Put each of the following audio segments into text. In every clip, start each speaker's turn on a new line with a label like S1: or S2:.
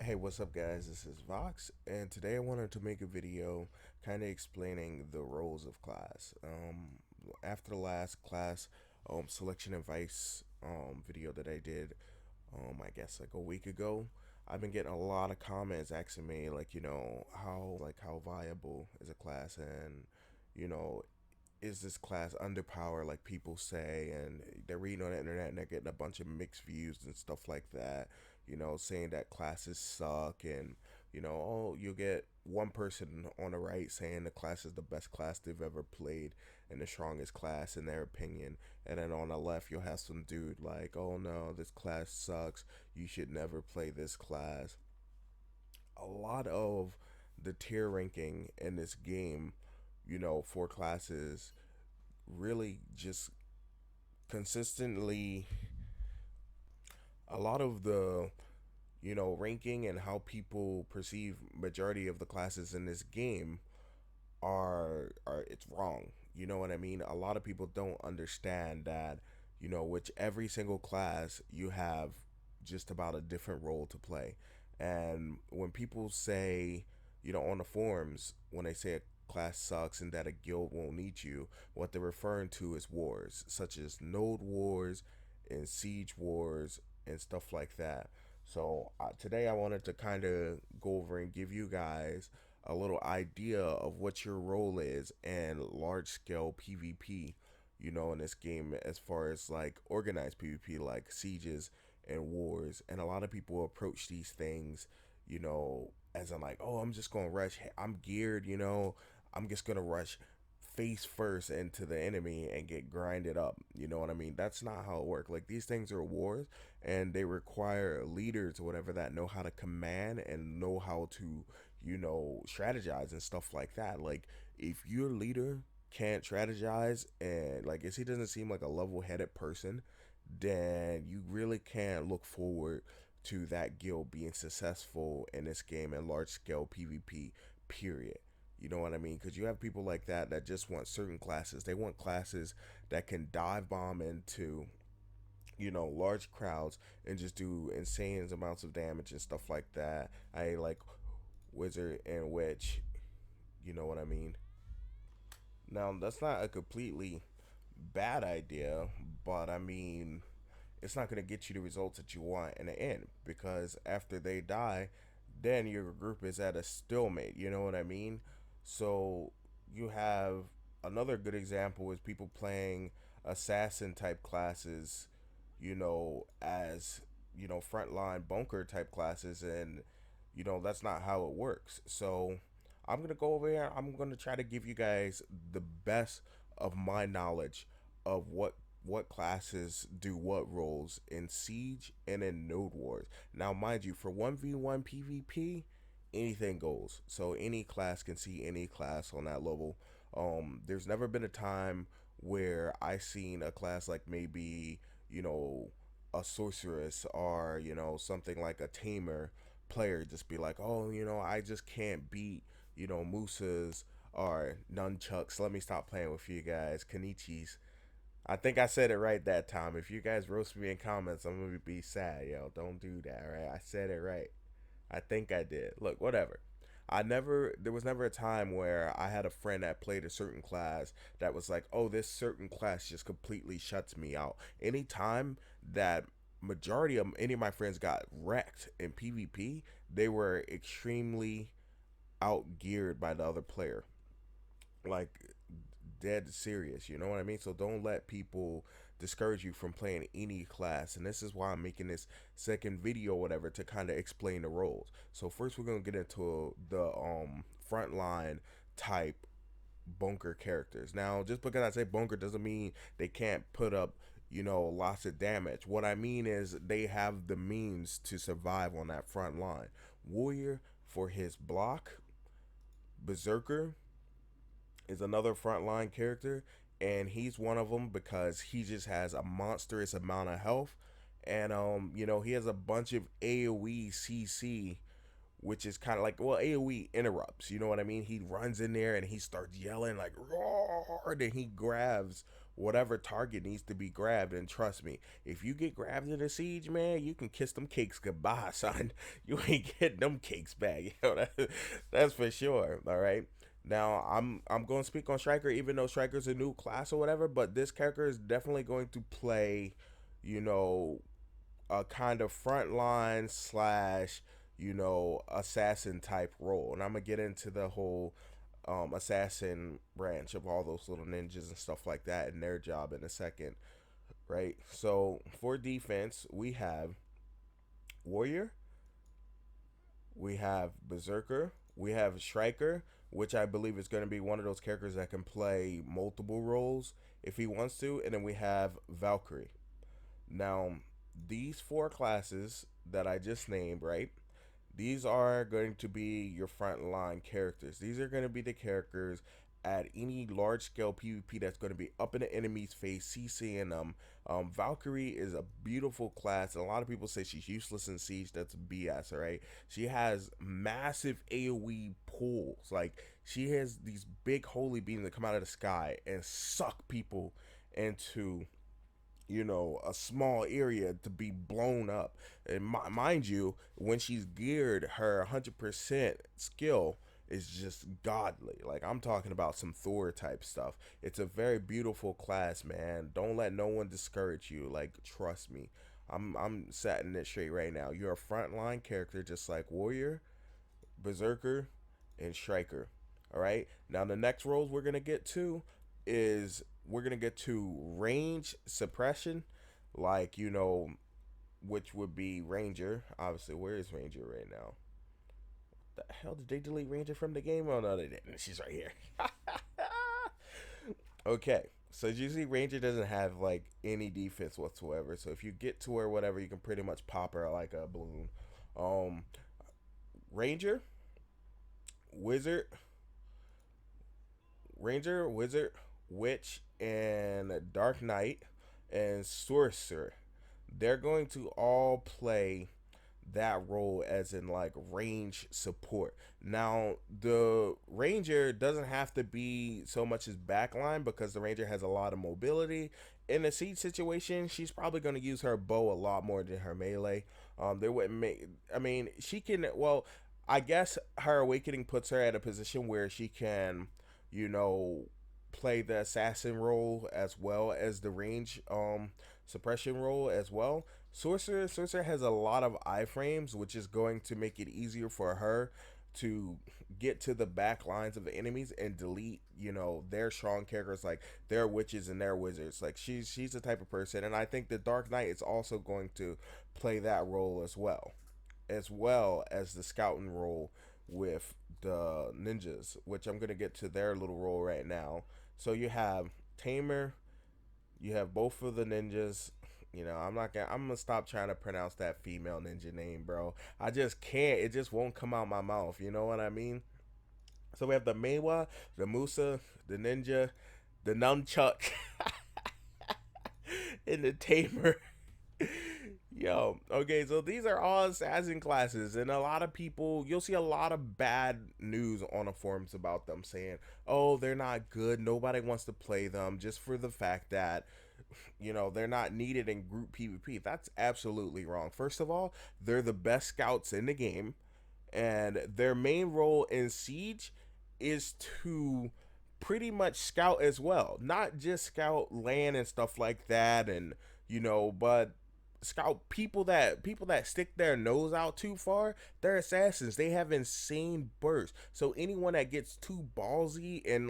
S1: Hey, what's up, guys? This is Vox, and today I wanted to make a video kind of explaining the roles of class. After the last class selection advice video that I did, I guess like a week ago, I've been getting a lot of comments asking me like, how viable is a class, and you know, is this class underpowered like people say, and they're reading on the internet and they're getting a bunch of mixed views and stuff like that, saying that classes suck, and oh, you'll get one person on the right saying the class is the best class they've ever played and the strongest class in their opinion, and then on the left you'll have some dude like, oh no, this class sucks, you should never play this class. A lot of the tier ranking in this game, for classes, really just consistently, a lot of the ranking and how people perceive majority of the classes in this game are it's wrong. You know what I mean? A lot of people don't understand that, which every single class you have just about a different role to play. And when people say, on the forums, when they say a class sucks and that a guild won't need you, what they're referring to is wars, such as node wars and siege wars and stuff like that. So today I wanted to kind of go over and give you guys a little idea of what your role is in large scale PvP, in this game, as far as like organized PvP, like sieges and wars. And a lot of people approach these things, as in like, oh, I'm just gonna rush. I'm geared, I'm just gonna rush face first into the enemy and get grinded up. You know what I mean? That's not how it works. Like, these things are wars, and they require leaders or whatever that know how to command and know how to, strategize and stuff like that. Like, if your leader can't strategize, and like if he doesn't seem like a level-headed person, then you really can't look forward to that guild being successful in this game in large scale PvP, period. You know what I mean? Because you have people like that just want certain classes. They want classes that can dive bomb into, large crowds and just do insane amounts of damage and stuff like that. I like wizard and witch. You know what I mean? Now, that's not a completely bad idea, but I mean, it's not going to get you the results that you want in the end, because after they die, then your group is at a stalemate. You know what I mean? So you have another good example is people playing assassin type classes, as frontline bunker type classes, and that's not how it works. So I'm gonna go over here. I'm gonna try to give you guys the best of my knowledge of what classes do what roles in Siege and in Node Wars. Now, mind you, for 1v1 PvP, anything goes. So any class can see any class on that level. There's never been a time where I seen a class like maybe, a sorceress or, something like a tamer player just be like, oh, I just can't beat, Musas or nunchucks. Let me stop playing with you guys. Kenichis. I think I said it right that time. If you guys roast me in comments, I'm gonna be sad, yo. Don't do that, right? I said it right. I think I did. Look, whatever. There was never a time where I had a friend that played a certain class that was like, oh, this certain class just completely shuts me out. Anytime that majority of any of my friends got wrecked in PvP, they were extremely outgeared by the other player. Like, dead serious, you know what I mean? So don't let people discourage you from playing any class. And this is why I'm making this second video or whatever, to kind of explain the roles. So first we're going to get into the frontline type bunker characters. Now, just because I say bunker doesn't mean they can't put up, lots of damage. What I mean is they have the means to survive on that front line. Warrior for his block, berserker is another frontline character, and he's one of them because he just has a monstrous amount of health, and he has a bunch of AOE CC, which is kind of like, well, AOE interrupts. You know what I mean? He runs in there and he starts yelling like roar, and he grabs whatever target needs to be grabbed. And trust me, if you get grabbed in a siege, man, you can kiss them cakes goodbye, son. You ain't getting them cakes back. That's for sure. All right. Now I'm going to speak on Striker, even though Striker's a new class or whatever. But this character is definitely going to play, you know, a kind of frontline slash, assassin type role. And I'm gonna get into the whole assassin branch of all those little ninjas and stuff like that and their job in a second, right? So for defense, we have warrior, we have berserker, we have striker, which I believe is going to be one of those characters that can play multiple roles if he wants to, and then we have Valkyrie. Now, these four classes that I just named, right? These are going to be your frontline characters. These are going to be the characters at any large scale PvP that's going to be up in the enemy's face, CCing them. Valkyrie is a beautiful class. And a lot of people say she's useless in Siege. That's BS, all right? She has massive AoE pulls. Like, she has these big holy beams that come out of the sky and suck people into a small area to be blown up. And mind you, when she's geared, her 100% skill is just godly. Like, I'm talking about some Thor type stuff. It's a very beautiful class, man. Don't let no one discourage you. Like, trust me. I'm setting it straight right now. You're a frontline character just like Warrior, Berserker, and Striker. All right. Now the next roles we're gonna get to is we're gonna get to range suppression, like which would be Ranger. Obviously, where is Ranger right now? The hell did they delete Ranger from the game? Oh no, they didn't. She's right here. Okay, so as you see, Ranger doesn't have like any defense whatsoever. So if you get to her, whatever, you can pretty much pop her like a balloon. Um, Ranger, Wizard, Wizard, Witch, and Dark Knight and Sorcerer. They're going to all play that role as in like range support. Now, the Ranger doesn't have to be so much as backline because the Ranger has a lot of mobility. In a siege situation, she's probably going to use her bow a lot more than her melee. They wouldn't make. I mean, she can. Well, I guess her awakening puts her at a position where she can, you know, play the assassin role as well as the range suppression role as well. Sorcerer has a lot of iframes, which is going to make it easier for her to get to the back lines of the enemies and delete, their strong characters like their witches and their wizards. Like she's the type of person, and I think the Dark Knight is also going to play that role as well as the scouting role with the ninjas, which I'm gonna get to their little role right now. So you have Tamer, you have both of the ninjas. I'm gonna stop trying to pronounce that female ninja name, bro. I just can't. It just won't come out my mouth. You know what I mean? So we have the Mewa, the Musa, the ninja, the nunchuck, and the Tamer. Yo, okay, so these are all assassin classes, and a lot of people, you'll see a lot of bad news on the forums about them saying, oh, they're not good, nobody wants to play them, just for the fact that, they're not needed in group PvP. That's absolutely wrong. First of all, they're the best scouts in the game, and their main role in Siege is to pretty much scout as well, not just scout land and stuff like that, and but scout people that stick their nose out too far. They're assassins. They have insane bursts. So anyone that gets too ballsy and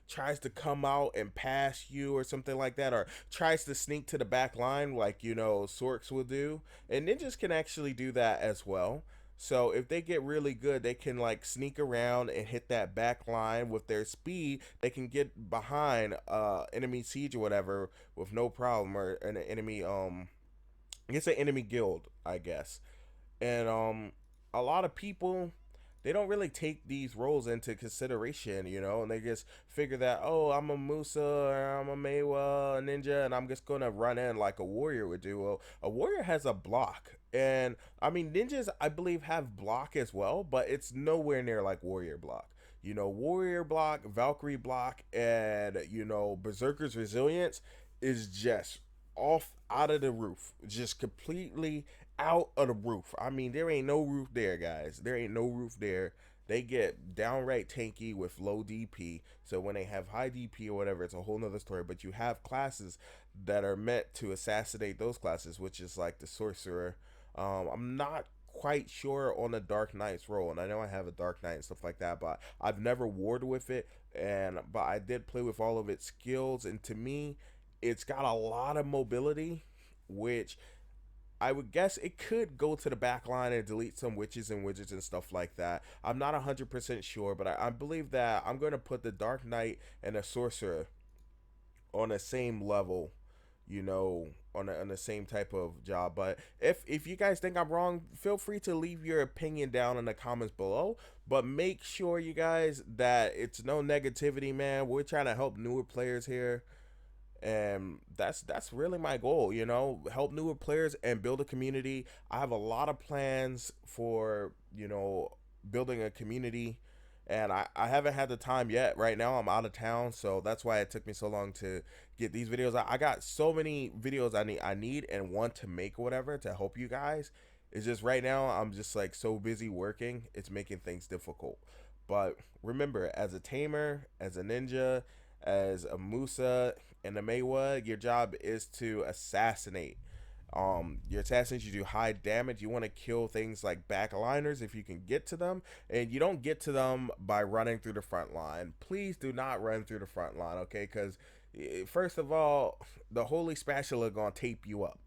S1: tries to come out and pass you or something like that, or tries to sneak to the back line like Sorks will do, and ninjas can actually do that as well. So if they get really good, they can sneak around and hit that back line with their speed. They can get behind enemy siege or whatever with no problem, or an enemy it's an enemy guild, I guess. And a lot of people, they don't really take these roles into consideration, and they just figure that, oh, I'm a Musa or I'm a Mewa, a ninja, and I'm just gonna run in like a warrior would do. Well, a warrior has a block, and I mean ninjas I believe have block as well, but it's nowhere near like warrior block. Warrior block, Valkyrie block, and Berserker's resilience is just off out of the roof, just completely out of the roof. I mean, there ain't no roof there, guys. There ain't no roof there. They get downright tanky with low DP. So when they have high DP or whatever, it's a whole nother story. But you have classes that are meant to assassinate those classes, which is like the sorcerer. I'm not quite sure on the Dark Knight's role, and I know I have a Dark Knight and stuff like that, but I've never warred with it. But I did play with all of its skills, and to me, it's got a lot of mobility, which I would guess it could go to the back line and delete some witches and wizards and stuff like that. I'm not 100% sure, but I believe that I'm going to put the Dark Knight and the Sorcerer on the same level, on the same type of job. But if you guys think I'm wrong, feel free to leave your opinion down in the comments below. But make sure, you guys, that it's no negativity, man. We're trying to help newer players here, and that's really my goal, help newer players and build a community. I have a lot of plans for building a community, and I haven't had the time yet. Right now I'm out of town, so that's why it took me so long to get these videos. I got so many videos I need and want to make, or whatever, to help you guys. It's just right now I'm just like so busy working, it's making things difficult. But remember, as a tamer, as a ninja, as a Musa and a Maywa, your job is to assassinate. Your assassins, you do high damage. You want to kill things like backliners if you can get to them, and you don't get to them by running through the front line. Please do not run through the front line, okay? Because first of all, the Holy Spatula gonna tape you up.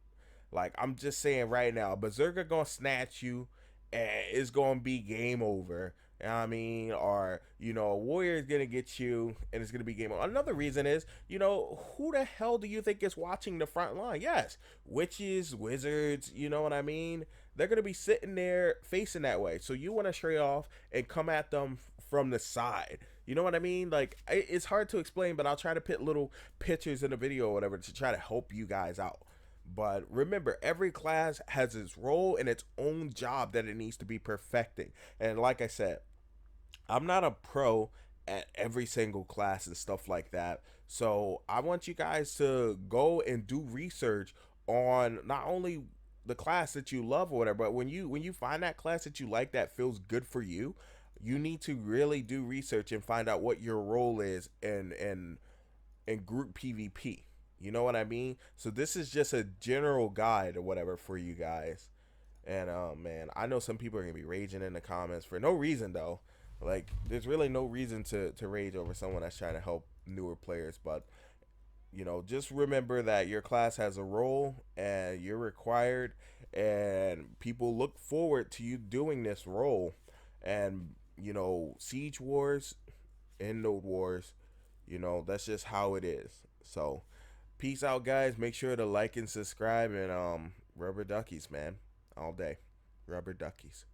S1: Like, I'm just saying right now, Berserker gonna snatch you, and it's gonna be game over. I mean, or a warrior is gonna get you, and it's gonna be game over. Another reason is, who the hell do you think is watching the front line? Yes, witches, wizards. You know what I mean? They're gonna be sitting there facing that way. So you want to stray off and come at them from the side. You know what I mean? Like, it's hard to explain, but I'll try to put little pictures in the video or whatever to try to help you guys out. But remember, every class has its role and its own job that it needs to be perfecting. And like I said, I'm not a pro at every single class and stuff like that. So I want you guys to go and do research on not only the class that you love or whatever, but when you find that class that you like that feels good for you, you need to really do research and find out what your role is in group PvP. You know what I mean? So this is just a general guide or whatever for you guys. And man, I know some people are gonna be raging in the comments for no reason though. Like, there's really no reason to rage over someone that's trying to help newer players. But just remember that your class has a role and you're required, and people look forward to you doing this role. And siege wars and node wars, that's just how it is. So peace out, guys. Make sure to like and subscribe, and rubber duckies, man, all day. Rubber duckies.